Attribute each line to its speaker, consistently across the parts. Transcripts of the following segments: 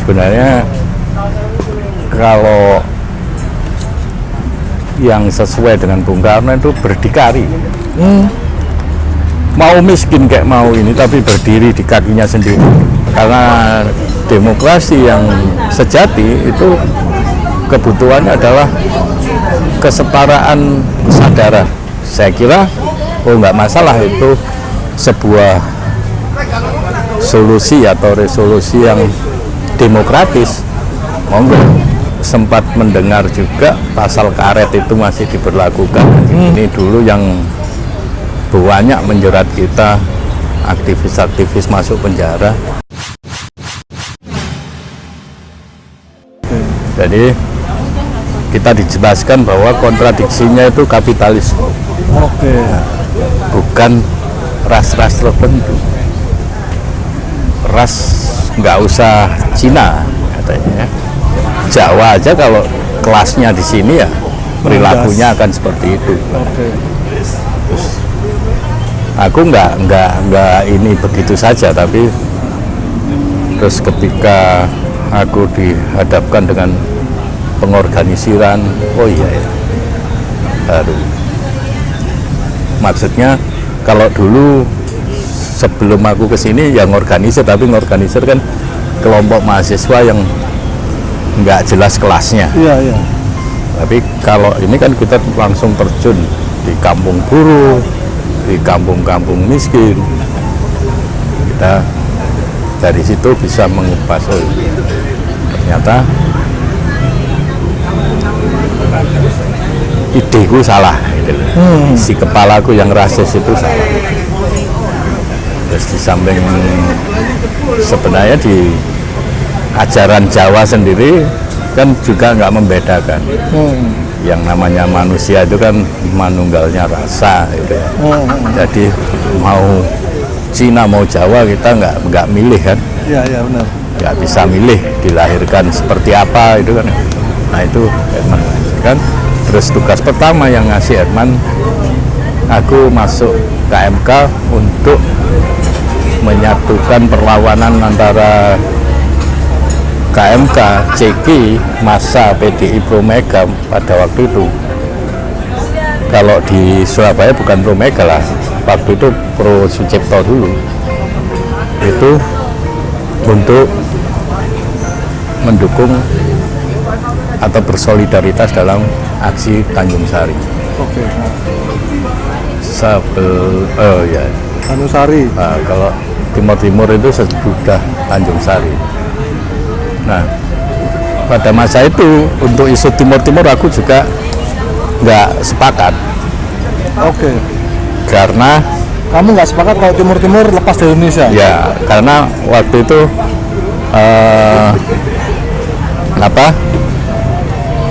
Speaker 1: sebenarnya kalau yang sesuai dengan Bung Karno itu berdikari. Mau miskin kayak mau ini, tapi berdiri di kakinya sendiri. Karena demokrasi yang sejati itu kebutuhannya adalah kesetaraan kesadaran. Saya kira nggak masalah itu sebuah solusi atau resolusi yang demokratis. Monggo. Sempat mendengar juga pasal karet itu masih diberlakukan. Ini dulu yang banyak menjerat kita, aktivis-aktivis masuk penjara. Jadi kita dijelaskan bahwa kontradiksinya itu kapitalisme. Bukan ras-ras tertentu. Ras nggak usah Cina katanya. Jawa aja kalau kelasnya di sini ya perilakunya akan seperti itu. Terus, aku nggak ini begitu saja, tapi terus ketika aku dihadapkan dengan pengorganisiran, oh iya ya, baru. Maksudnya kalau dulu sebelum aku kesini yang organisir, tapi ngorganisir kan kelompok mahasiswa yang nggak jelas kelasnya.
Speaker 2: Iya.
Speaker 1: Tapi kalau ini kan kita langsung terjun di kampung buruh, di kampung-kampung miskin. Kita dari situ bisa mengupas, oh, ternyata ideku salah, gitu. Si kepalaku yang rasis itu salah. Terus di samping sebenarnya di ajaran Jawa sendiri kan juga nggak membedakan. Yang namanya manusia itu kan manunggalnya rasa, gitu ya. Jadi mau Cina mau Jawa kita nggak milih kan?
Speaker 2: Iya benar.
Speaker 1: Nggak bisa milih dilahirkan seperti apa itu kan. Nah itu Herman kan. Terus tugas pertama yang ngasih Herman, aku masuk KMK untuk menyatukan perlawanan antara KMK, CG, masa PDI Pro Mega pada waktu itu. Kalau di Surabaya bukan Pro Mega lah, waktu itu Pro Sucipto dulu. Itu untuk mendukung atau bersolidaritas dalam aksi Tanjung Sari.
Speaker 2: Tanjung Sari.
Speaker 1: Nah, kalau Timur itu sudah Tanjung Sari. Nah, pada masa itu untuk isu Timur aku juga nggak sepakat. Karena
Speaker 2: kamu nggak sepakat kalau Timur lepas dari Indonesia?
Speaker 1: Ya, karena waktu itu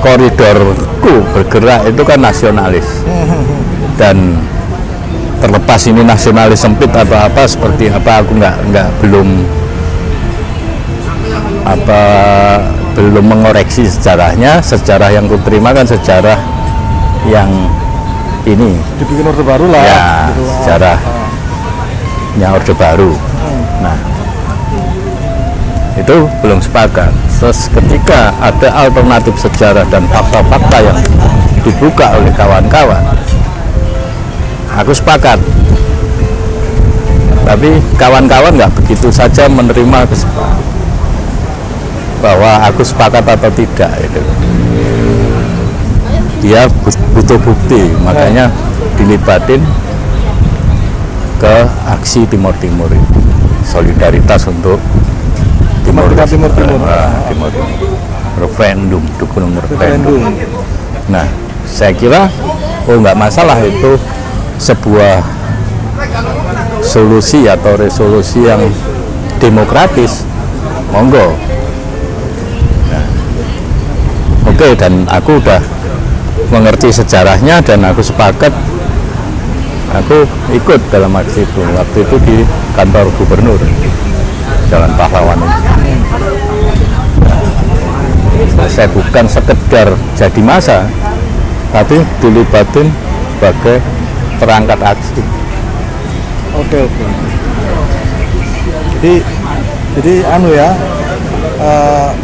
Speaker 1: koridorku bergerak itu kan nasionalis. Dan terlepas ini nasionalis sempit atau apa seperti apa, aku belum mengoreksi sejarahnya. Sejarah yang kuterima kan sejarah yang ini
Speaker 2: dibikin Orde Baru lah
Speaker 1: ya, gitu. Sejarahnya Orde Baru. Nah, itu belum sepakat. Terus ketika ada alternatif sejarah dan fakta-fakta yang dibuka oleh kawan-kawan, aku sepakat. Tapi kawan-kawan nggak begitu saja menerima bahwa aku sepakat atau tidak itu. Dia butuh bukti, makanya dilibatin ke aksi Timur itu. Solidaritas untuk Timur. Referendum, dukung referendum. Nah, saya kira nggak masalah itu sebuah solusi atau resolusi yang demokratis. Monggo. Oke, dan aku udah mengerti sejarahnya dan aku sepakat, aku ikut dalam aksi itu. Waktu itu di kantor gubernur Jalan Pahlawan ini. Saya bukan sekedar jadi massa, tapi dilibatin sebagai perangkat aksi.
Speaker 2: Jadi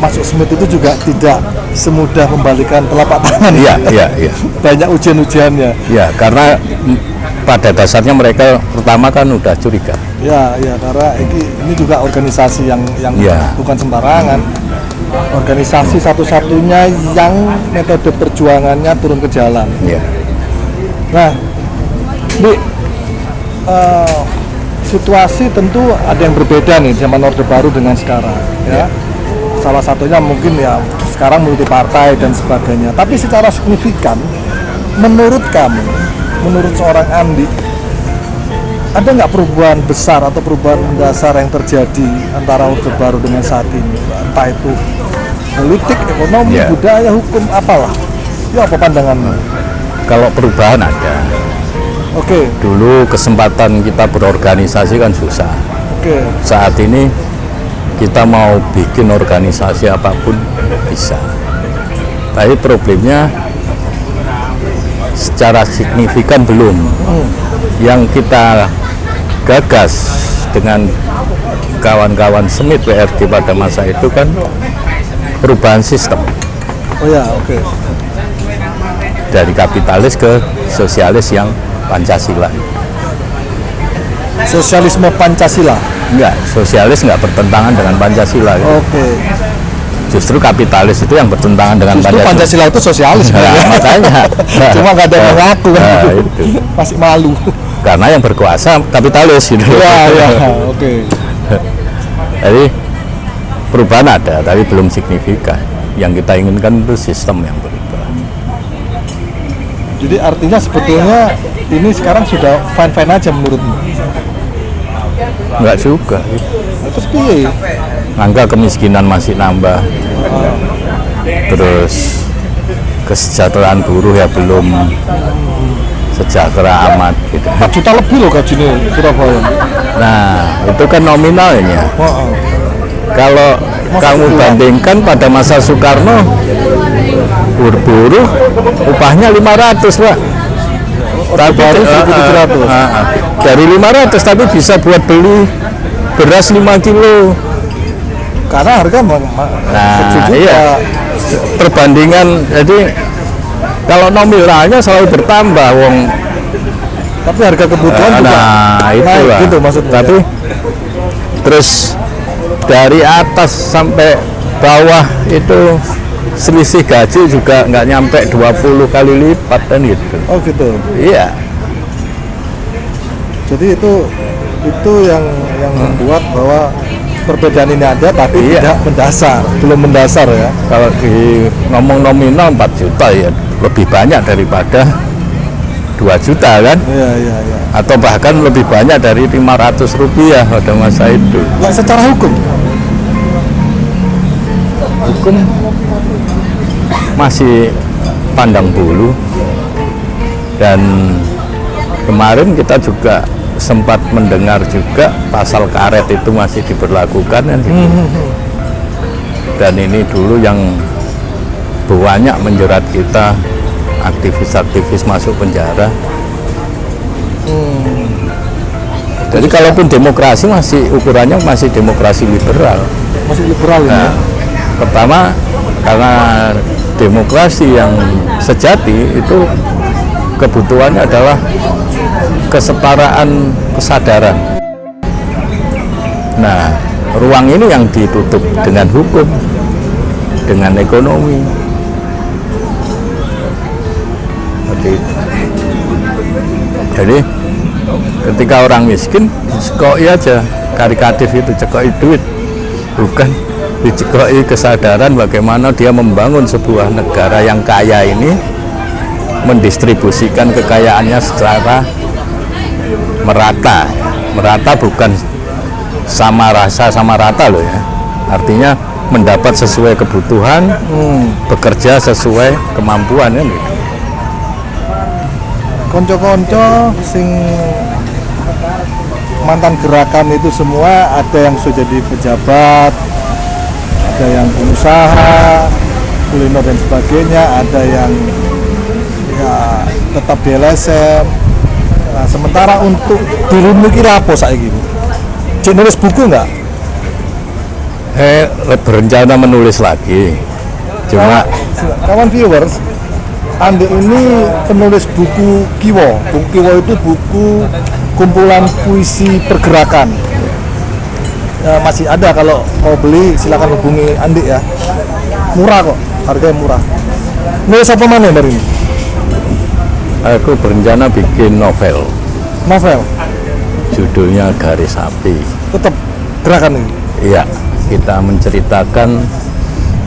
Speaker 2: masuk Smith itu juga tidak semudah membalikan telapak tangan.
Speaker 1: Iya.
Speaker 2: Banyak ujian-ujiannya.
Speaker 1: Ya, karena pada dasarnya mereka pertama kan udah curiga.
Speaker 2: Ya, karena ini juga organisasi yang
Speaker 1: Ya.
Speaker 2: bukan sembarangan. Organisasi satu-satunya yang metode perjuangannya turun ke jalan.
Speaker 1: Ya.
Speaker 2: Nah, Bi, situasi tentu ada yang berbeda nih zaman Orde Baru dengan sekarang, ya. Salah satunya mungkin ya sekarang multi partai dan sebagainya. Tapi secara signifikan, menurut kamu, menurut seorang Andi, ada nggak perubahan besar atau perubahan mendasar yang terjadi antara Orde Baru dengan saat ini? Entah itu politik, ekonomi, budaya, hukum, apalah. Ya, apa pandanganmu?
Speaker 1: Kalau perubahan ada.
Speaker 2: Oke.
Speaker 1: Dulu kesempatan kita berorganisasi kan susah.
Speaker 2: Oke.
Speaker 1: Saat ini kita mau bikin organisasi apapun bisa. Tapi problemnya secara signifikan belum. Yang kita gagas dengan kawan-kawan Smith WRG pada masa itu kan perubahan sistem.
Speaker 2: Oh ya, oke.
Speaker 1: Dari kapitalis ke sosialis yang Pancasila.
Speaker 2: Sosialisme Pancasila.
Speaker 1: Enggak, sosialis enggak bertentangan dengan Pancasila. Gitu.
Speaker 2: Oke.
Speaker 1: Justru kapitalis itu yang bertentangan dengan
Speaker 2: Justru Pancasila itu sosialis.
Speaker 1: Nah, makanya.
Speaker 2: Cuma nggak ada yang ngaku kan gitu.
Speaker 1: Itu.
Speaker 2: Masih malu.
Speaker 1: Karena yang berkuasa kapitalis gitu.
Speaker 2: Ya, oke.
Speaker 1: Jadi perubahan ada, tapi belum signifikan. Yang kita inginkan itu sistem yang berubah.
Speaker 2: Jadi artinya sebetulnya ini sekarang sudah fine-fine aja menurutmu?
Speaker 1: Enggak juga.
Speaker 2: Terus piye?
Speaker 1: Angka kemiskinan masih nambah. Terus kesejahteraan buruh ya belum sejahtera amat gitu.
Speaker 2: 4 juta lebih loh gajinya Surabaya.
Speaker 1: Nah, itu kan nominalnya. Kalau kamu bandingkan pada masa Soekarno, buruh upahnya 500, Pak. Tapi
Speaker 2: baru 1.700.
Speaker 1: Dari 500 tapi bisa buat beli beras 5 kilo.
Speaker 2: Karena harga
Speaker 1: Iya. Perbandingan, jadi kalau nominalnya selalu bertambah, wong.
Speaker 2: Tapi harga kebutuhan juga
Speaker 1: itu
Speaker 2: naik gitu maksudnya.
Speaker 1: Tapi terus dari atas sampai bawah itu selisih gaji juga nggak nyampe 20 kali lipat kan gitu.
Speaker 2: Oh gitu.
Speaker 1: Iya.
Speaker 2: Jadi itu yang membuat bahwa perbedaan ini ada tapi tidak mendasar, belum mendasar ya.
Speaker 1: Kalau di ngomong nominal 4 juta ya lebih banyak daripada 2 juta kan?
Speaker 2: Iya.
Speaker 1: Atau bahkan lebih banyak dari 500 rupiah pada masa itu.
Speaker 2: Nah, secara hukum
Speaker 1: masih pandang bulu, dan kemarin kita juga sempat mendengar juga pasal karet itu masih diberlakukan kan gitu. Dan ini dulu yang banyak menjerat kita, aktivis-aktivis masuk penjara. Jadi kalaupun demokrasi masih ukurannya masih demokrasi liberal.
Speaker 2: Masih liberal ya.
Speaker 1: Pertama karena demokrasi yang sejati itu kebutuhannya adalah kesetaraan kesadaran. Nah, ruang ini yang ditutup dengan hukum, dengan ekonomi. Jadi ketika orang miskin, cekoi aja, karikatif itu, cekoi duit, bukan dicekoi kesadaran bagaimana dia membangun sebuah negara yang kaya ini, mendistribusikan kekayaannya secara merata. Merata bukan sama rasa sama rata loh ya, artinya mendapat sesuai kebutuhan, bekerja sesuai kemampuan kan gitu.
Speaker 2: Konco-konco sing mantan gerakan itu semua ada yang sudah jadi pejabat, ada yang pengusaha kuliner dan sebagainya, ada yang ya tetap di LSM. Nah, sementara untuk dirimu kira apa saiki? Cek nulis buku enggak?
Speaker 1: Berencana menulis lagi. Cuma
Speaker 2: Kawan viewers, Andi ini penulis buku Kiwo. Buku Kiwo itu buku kumpulan puisi pergerakan. Ya, masih ada, kalau mau beli silakan hubungi Andi ya. Murah kok, harganya murah. Nulis apa mana dari ini?
Speaker 1: aku berencana bikin novel.
Speaker 2: Novel,
Speaker 1: Judulnya Garis Api.
Speaker 2: tetap gerakan ini.
Speaker 1: Iya, kita menceritakan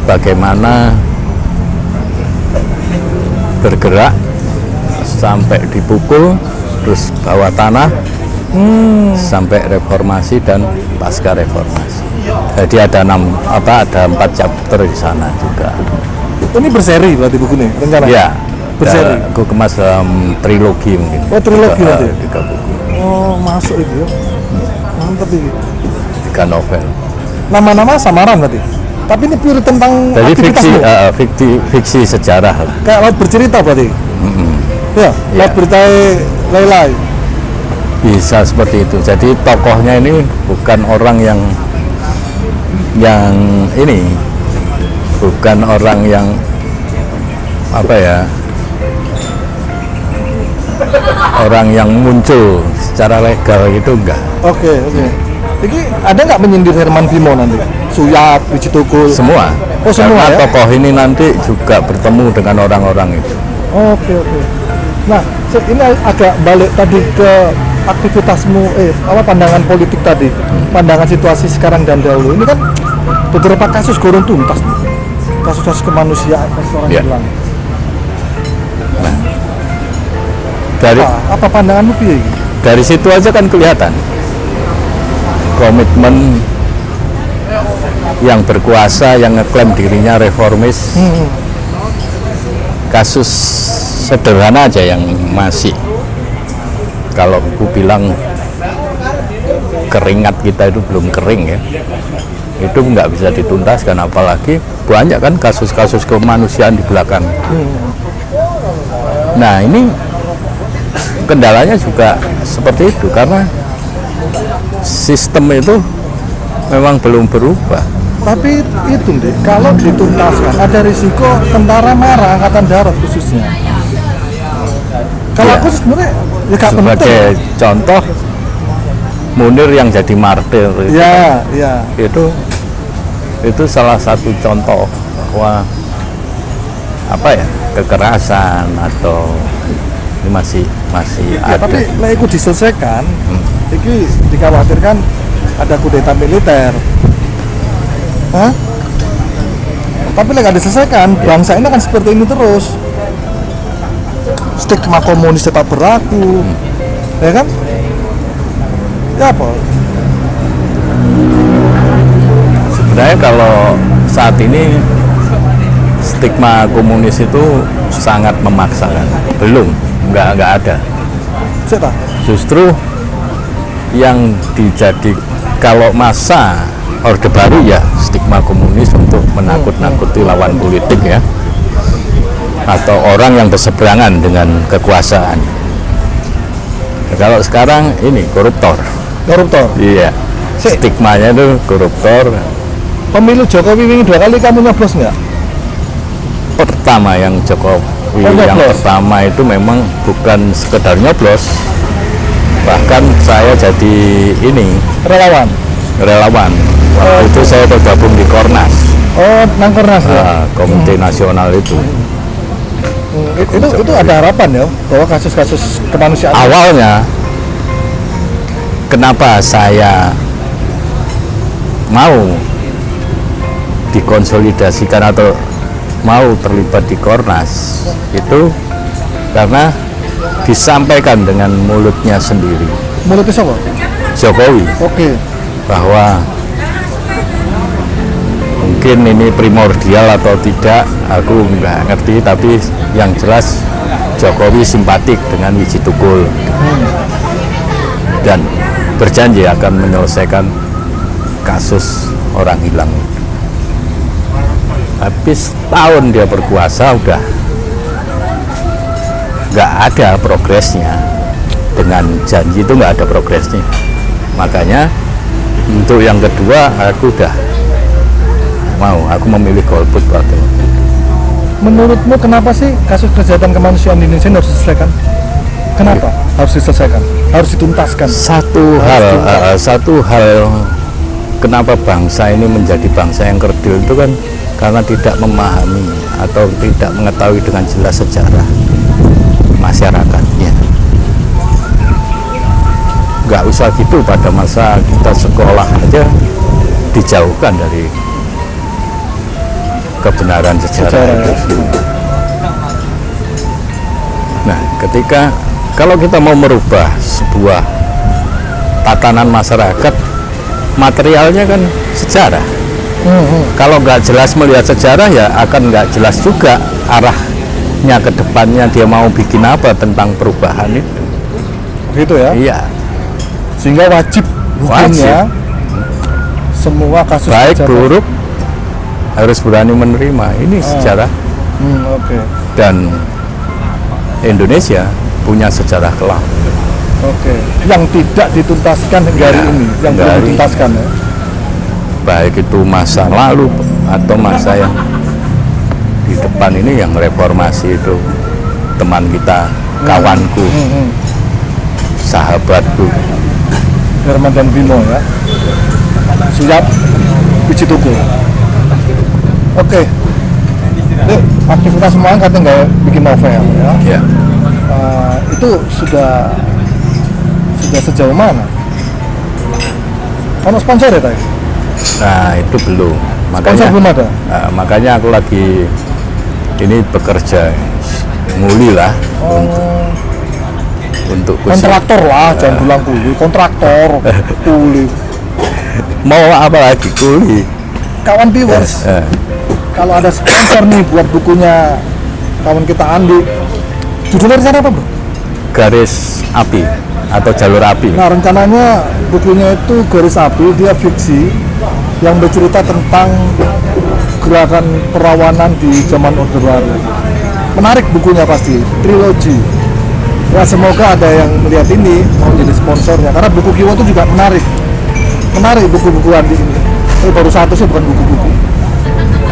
Speaker 1: bagaimana bergerak sampai dipukul, terus bawah tanah, sampai reformasi dan pasca reformasi. Jadi ada ada 4 chapter di sana juga.
Speaker 2: Ini berseri berarti buku ini rencana?
Speaker 1: Iya,
Speaker 2: Berseri?
Speaker 1: aku kemas dalam trilogi mungkin.
Speaker 2: Oh, trilogi nanti?
Speaker 1: 3 buku,
Speaker 2: Oh, masuk itu ya. Mantap ini.
Speaker 1: 3 novel.
Speaker 2: Nama-nama samaran berarti. Tapi ini pure tentang
Speaker 1: Jadi
Speaker 2: aktivitasmu.
Speaker 1: fiksi sejarah lah.
Speaker 2: Kayak laut bercerita berarti. Ya, laut
Speaker 1: Iya.
Speaker 2: berita Lailai.
Speaker 1: Bisa seperti itu. Jadi tokohnya ini bukan orang yang ini, bukan orang yang orang yang muncul secara legal gitu, enggak.
Speaker 2: Oke. Ini ada nggak menyindir Herman Bimo nanti? Suyat, Wiji Tukul.
Speaker 1: Semua.
Speaker 2: Oh, semua
Speaker 1: Karena
Speaker 2: ya?
Speaker 1: tokoh ini nanti juga bertemu dengan orang-orang itu.
Speaker 2: Oke. Nah, ini agak balik tadi ke aktivitasmu, pandangan politik tadi, pandangan situasi sekarang dan dahulu. Ini kan beberapa kasus gurun tuntas, kasus-kasus kemanusiaan, kasus orang
Speaker 1: Ya.
Speaker 2: hilang.
Speaker 1: Dari
Speaker 2: Apa pandanganmu piye?
Speaker 1: dari situ aja kan kelihatan komitmen yang berkuasa, yang ngeklaim dirinya reformis. Kasus sederhana aja yang masih, kalau aku bilang keringat kita itu belum kering ya, itu nggak bisa dituntaskan, apalagi banyak kan kasus-kasus kemanusiaan di belakang. Nah, ini kendalanya juga seperti itu, karena sistem itu memang belum berubah.
Speaker 2: Tapi itu deh, kalau dituntaskan ada risiko tentara marah, angkatan darat khususnya. Kalau
Speaker 1: Iya.
Speaker 2: aku sebenarnya ya gak
Speaker 1: Sebagai
Speaker 2: penting.
Speaker 1: contoh, Munir yang jadi martir itu, itu salah satu contoh bahwa kekerasan atau ini masih
Speaker 2: Ya,
Speaker 1: ada.
Speaker 2: tapi lek iku diselesaikan, iki dikhawatirkan ada kudeta militer. Hah? Tapi lek gak diselesaikan, bangsa ini akan seperti ini terus. Stigma komunis tetap berlaku, ya kan? Ya apa?
Speaker 1: Sebenarnya kalau saat ini stigma komunis itu sangat memaksakan. Belum, nggak ada.
Speaker 2: Cek tak?
Speaker 1: Justru yang kalau masa Orde Baru ya stigma komunis untuk menakut-nakuti lawan politik ya, atau orang yang berseberangan dengan kekuasaan. Kalau sekarang ini koruptor. Iya.
Speaker 2: Sik.
Speaker 1: Stigmanya itu koruptor.
Speaker 2: Pemilu Jokowi ini 2 kali kamu nyoblos nggak?
Speaker 1: Pertama yang Jokowi yang
Speaker 2: nyoblos.
Speaker 1: pertama itu memang bukan sekedar nyoblos, bahkan saya jadi
Speaker 2: Relawan.
Speaker 1: relawan. Waktu itu saya bergabung di Kornas,
Speaker 2: Oh, Nangkornas ya.
Speaker 1: Komite Nasional itu.
Speaker 2: Itu ada harapan ya bahwa kasus-kasus kemanusiaan.
Speaker 1: Awalnya kenapa saya mau dikonsolidasikan atau mau terlibat di Kornas itu karena disampaikan dengan mulutnya sendiri
Speaker 2: Mulutnya siapa?
Speaker 1: Jokowi
Speaker 2: Oke.
Speaker 1: bahwa mungkin ini primordial atau tidak aku nggak ngerti, tapi yang jelas Jokowi simpatik dengan Wiji Tukul dan berjanji akan menyelesaikan kasus orang hilang. Habis tahun dia berkuasa udah nggak ada progresnya, dengan janji itu nggak ada progresnya. Makanya untuk yang kedua aku udah mau, aku memilih golput waktu itu.
Speaker 2: Menurutmu kenapa sih kasus kejahatan kemanusiaan di Indonesia ini harus diselesaikan? Kenapa harus diselesaikan? Harus dituntaskan?
Speaker 1: Satu hal kenapa bangsa ini menjadi bangsa yang kerdil itu kan karena tidak memahami atau tidak mengetahui dengan jelas sejarah masyarakatnya. Nggak usah gitu, pada masa kita sekolah aja dijauhkan dari kebenaran sejarah itu. Nah, kalau kita mau merubah sebuah tatanan masyarakat, materialnya kan sejarah. Kalau nggak jelas melihat sejarah, ya akan nggak jelas juga arahnya ke depannya dia mau bikin apa tentang perubahan itu.
Speaker 2: Gitu ya?
Speaker 1: Iya.
Speaker 2: Sehingga wajib hukumnya semua kasus
Speaker 1: baik
Speaker 2: kejahatan
Speaker 1: buruk harus berani menerima ini sejarah.
Speaker 2: Oke.
Speaker 1: Dan Indonesia punya sejarah kelam.
Speaker 2: Oke. Yang tidak dituntaskan hingga hari ini, yang belum dituntaskan ya.
Speaker 1: Baik itu masa lalu atau masa yang di depan ini, yang reformasi itu teman kita, kawanku, sahabatku,
Speaker 2: Herman dan Bimo ya. Siap biji tuku. Oke. Ini aktivitas semua katanya nggak bikin novel ya.
Speaker 1: ya.
Speaker 2: Itu sudah sejauh mana? Ono sponsor ya tadi?
Speaker 1: Nah itu belum.
Speaker 2: Sponsor belum ada?
Speaker 1: Makanya aku lagi ini bekerja nguli lah untuk
Speaker 2: kontraktor lah, jangan bilang kuli, kontraktor, kuli.
Speaker 1: Mau apa lagi kuli?
Speaker 2: Kawan viewers, kalau ada sponsor nih buat bukunya kawan kita Andi, judulnya di sana apa bro?
Speaker 1: Garis Api atau Jalur Api.
Speaker 2: Nah rencananya bukunya itu Garis Api, dia fiksi yang bercerita tentang gerakan perlawanan di zaman Orde Baru. Menarik bukunya pasti, trilogi. Ya semoga ada yang melihat ini mau jadi sponsornya, karena buku Kiwo itu juga menarik buku-buku Andi ini. Ini baru satu sih, bukan buku-buku.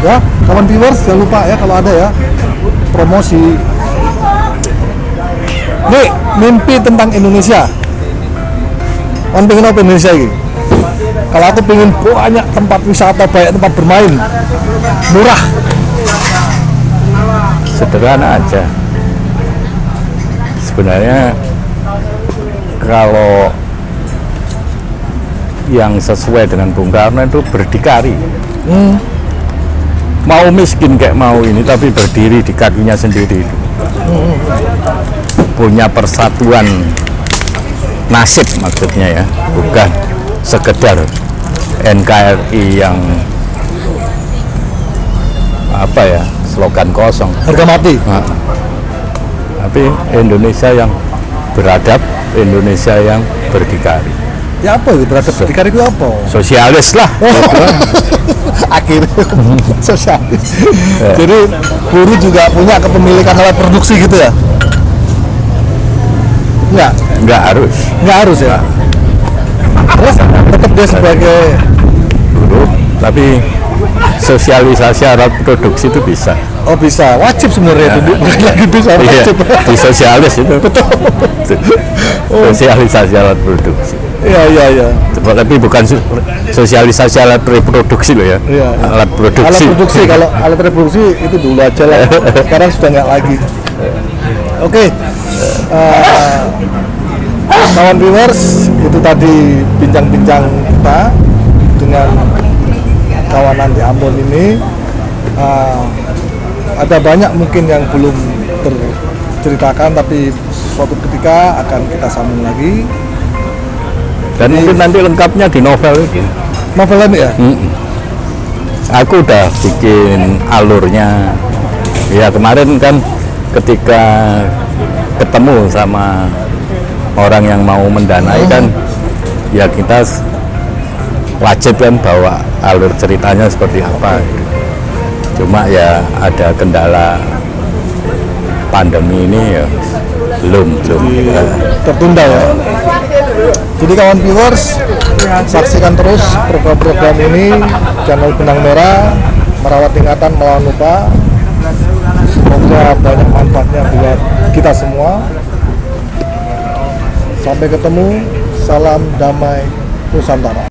Speaker 2: Ya kawan viewers jangan lupa ya kalau ada ya promosi. Nih mimpi tentang Indonesia. Kan pengen apa Indonesia ini? Kalau aku pengen banyak tempat wisata, banyak tempat bermain, murah.
Speaker 1: Sederhana aja. Sebenarnya kalau yang sesuai dengan Bung Karno itu berdikari. Mau miskin kayak mau ini, tapi berdiri di kakinya sendiri. Punya persatuan nasib maksudnya ya, bukan sekedar NKRI yang apa ya, slogan kosong,
Speaker 2: Harga mati.
Speaker 1: Tapi Indonesia yang beradab, Indonesia yang berdikari.
Speaker 2: Ya apa itu beradab berdikari itu apa?
Speaker 1: Sosialis lah.
Speaker 2: Akhirnya sosialis. Jadi buruh juga punya kepemilikan alat produksi gitu ya?
Speaker 1: Nggak harus
Speaker 2: ya. Terus tetap dia sebagai
Speaker 1: buruh, tapi sosialisasi alat produksi itu bisa.
Speaker 2: Oh bisa, wajib sebenarnya itu lagi bisa wajib.
Speaker 1: Di sosialis itu. Betul. Sosialisasi alat produksi.
Speaker 2: Iya.
Speaker 1: Tapi bukan sosialisasi alat reproduksi loh ya.
Speaker 2: Iya.
Speaker 1: Alat produksi.
Speaker 2: Alat produksi, kalau alat reproduksi itu dulu aja lah. Sekarang sudah nggak lagi. Oke. Kawan viewers, itu tadi bincang-bincang kita dengan kawan Andi Ambon ini. Ada banyak mungkin yang belum terceritakan, tapi suatu ketika akan kita sambung lagi.
Speaker 1: Dan mungkin nanti lengkapnya di novel ini.
Speaker 2: Novel ini ya?
Speaker 1: Aku udah bikin alurnya. Ya kemarin kan ketika ketemu sama orang yang mau mendanai kan, ya kita wajib kan bawa alur ceritanya seperti apa. Cuma ya ada kendala pandemi ini ya belum
Speaker 2: tertunda ya. Jadi kawan viewers, saksikan terus program-program ini channel Benang Merah merawat ingatan melawan lupa. Semoga banyak manfaatnya buat kita semua. Sampai ketemu, salam damai Nusantara.